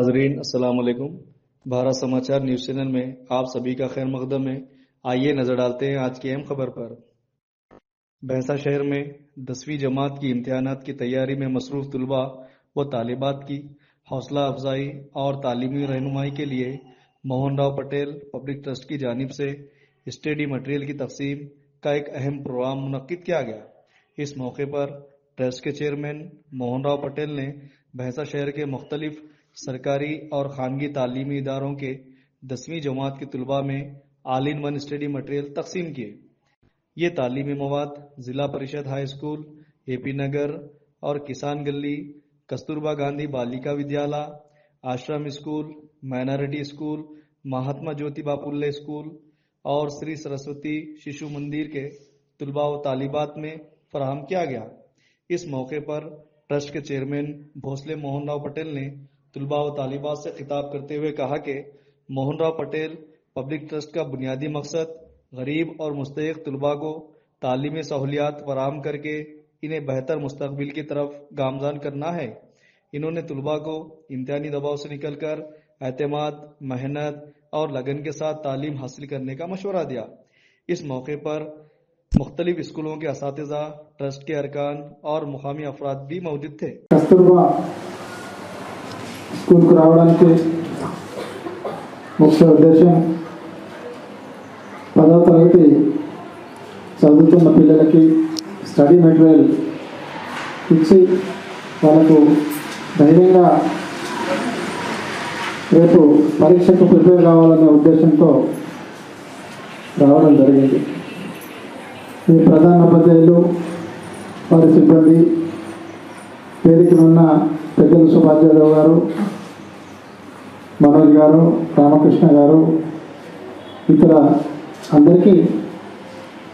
नाजरीन अस्सलाम वालेकुम। भारत समाचार न्यूज़ चैनल में आप सभी का खैर मकदम है। आइए नजर डालते हैं आज की अहम खबर पर। भैंसा शहर में 10वीं जमात की इम्तिहानात की तैयारी में मसरूफ तुलबा व तालिबात की हौसला अफजाई और तालीमी रहनुमाई के लिए मोहन राव पटेल पब्लिक ट्रस्ट की जानिब से स्टडी मटेरियल की तकसीम का एक अहम प्रोग्राम मुनक्किद किया गया। इस मौके पर ट्रस्ट के चेयरमैन मोहन राव पटेल ने भैंसा शहर के मुख्तलिफ सरकारी और खानगी तालीमी इदारों के 10वीं जमात के तुलबा में all in one study material तकसीम किए। ये तालीमी मवाद जिला परिषद हाई स्कूल, एपी नगर और किसान गली, कस्तूरबा गांधी बालिका विद्यालय, आश्रम school, minority school, Mahatma Jyotiba Phule school और श्री सरस्वती शिशु मंदिर के तुलबा व तालिबात में फराहम किया गया। इस मौके पर ट्रस्ट के चेयरमैन भोसले मोहन राव पटेल ने तुलबा व तालिबात से खिताब करते हुए कहा कि मोहन राव पटेल पब्लिक ट्रस्ट का बुनियादी मकसद गरीब और मुस्तहिक तुलबा को तालीमी सहूलियात फराहम करके इन्हें बेहतर मुस्तकबिल की तरफ गामजान करना है। इन्होंने तुलबा को इम्तिहानी दबाव से निकलकर एतमाद, मेहनत और लगन के साथ तालीम हासिल करने का मशवरा दिया। इस मौके पर मुख्तलिफ स्कूलों के असातिज़ा, ट्रस्ट के अरकान और मुकामी अफराद भी मौजूद थे। कस्तूरबा स्कूल रावడానికి ముఖ్య ఉద్దేశం 10వ తరగతి చదువుతున్న పిల్లలకి స్టడీ మెటీరియల్ ఇచ్చి వాళ్ళకు ధైర్యంగా రేపు పరీక్షకు ప్రిపేర్ కావాలనే ఉద్దేశంతో రావడం జరిగింది। ఈ ప్రధాన ఉపాధ్యాయులు, వారి సిబ్బంది, వేదికనున్న పెద్దలు సుభాష్ యాదవ్ గారు, మనోజ్ గారు, రామకృష్ణ గారు, ఇతర అందరికీ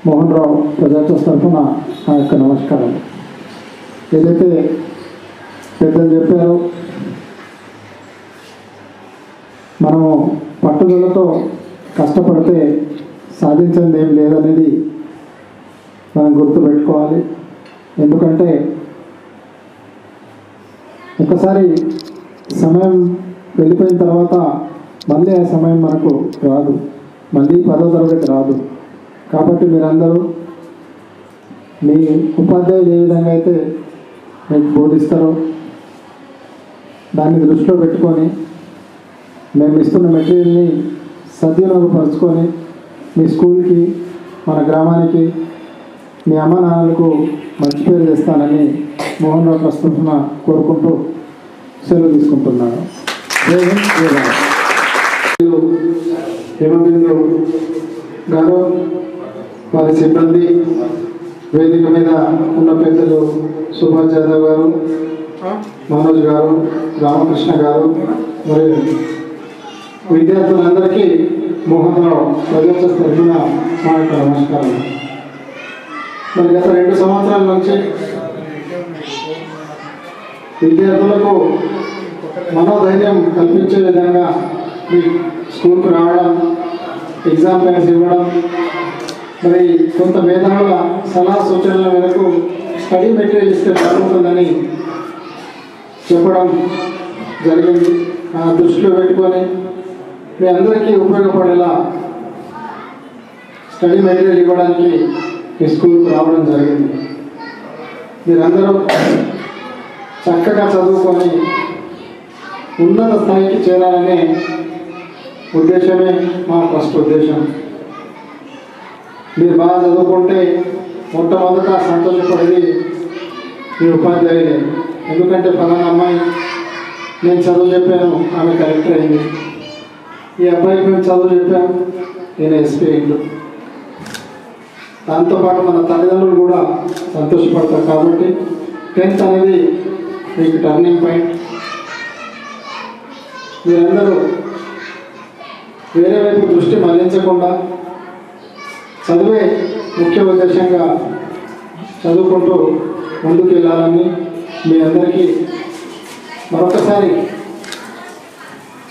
మోహన్ రావు ప్రజాట్రస్ట్ తరఫున నా యొక్క నమస్కారం। ఏదైతే పెద్దలు చెప్పారో మనము పట్టుదలతో కష్టపడితే సాధించింది ఏం లేదనేది మనం గుర్తుపెట్టుకోవాలి। ఎందుకంటే ఒకసారి సమయం వెళ్ళిపోయిన తర్వాత మళ్ళీ ఆ సమయం మనకు రాదు, మళ్ళీ 10వ తరగతి రాదు। కాబట్టి మీరందరూ మీ ఉపాధ్యాయులు ఏ విధంగా అయితే మీకు బోధిస్తారో దాన్ని దృష్టిలో పెట్టుకొని మేము ఇస్తున్న మెటీరియల్ని సద్వినియోగపరుచుకొని మీ స్కూల్కి, మన గ్రామానికి, మీ అమ్మ నాన్నలకు మంచి పేరు తెస్తానని మోహన్ రావు ట్రస్ట్ తరఫున కోరుకుంటూ సెలవు తీసుకుంటున్నాను। హిమబిందు గారు, వారి సిబ్బంది, వేదిక మీద ఉన్న పెద్దలు సుభాష్ యాదవ్ గారు, మనోజ్ గారు, రామకృష్ణ గారు మరియు విద్యార్థులందరికీ మోహన్ రావు ప్రజాట్రస్ట్ తరఫున మా యొక్క నమస్కారం। మరి గత 2 సంవత్సరాల నుంచి విద్యార్థులకు మనోధైర్యం కల్పించే విధంగా మీ స్కూల్కు రావడం, ఎగ్జామ్ ప్యాన్స్ ఇవ్వడం, మరి కొంత మేధావుల సలహా సూచనల మేరకు స్టడీ మెటీరియల్ ఇస్తే బాగుంటుందని చెప్పడం జరిగింది। ఆ దృష్టిలో పెట్టుకొని మీ అందరికీ ఉపయోగపడేలా స్టడీ మెటీరియల్ ఇవ్వడానికి ఈ స్కూల్కు రావడం జరిగింది। మీరందరూ చక్కగా చదువుకొని ఉన్నత స్థాయికి చేరాలనే ఉద్దేశమే మా ఫస్ట్ ఉద్దేశం। మీరు బాగా చదువుకుంటే మొట్టమొదట సంతోషపడేది మీ ఉపాధ్యాయులే। ఎందుకంటే ఫలానా అమ్మాయి నేను చదువు చెప్పాను, ఆమె కలెక్టర్ అయింది, ఈ అబ్బాయికి మేము చదువు చెప్పాము, నేను ఎస్పీ అయిండు। దాంతోపాటు మన తల్లిదండ్రులు కూడా సంతోషపడతారు। కాబట్టి 10th అనేది మీకు టర్నింగ్ పాయింట్। మీరందరూ వేరే వైపు దృష్టి మళ్లించకుండా చదువే ముఖ్య ఉద్దేశంగా చదువుకుంటూ ముందుకు వెళ్ళాలని మీ అందరికీ మరొకసారి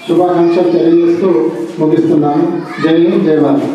శుభాకాంక్షలు తెలియజేస్తూ ముగిస్తున్నాను। జై హింద్, జై భారత్।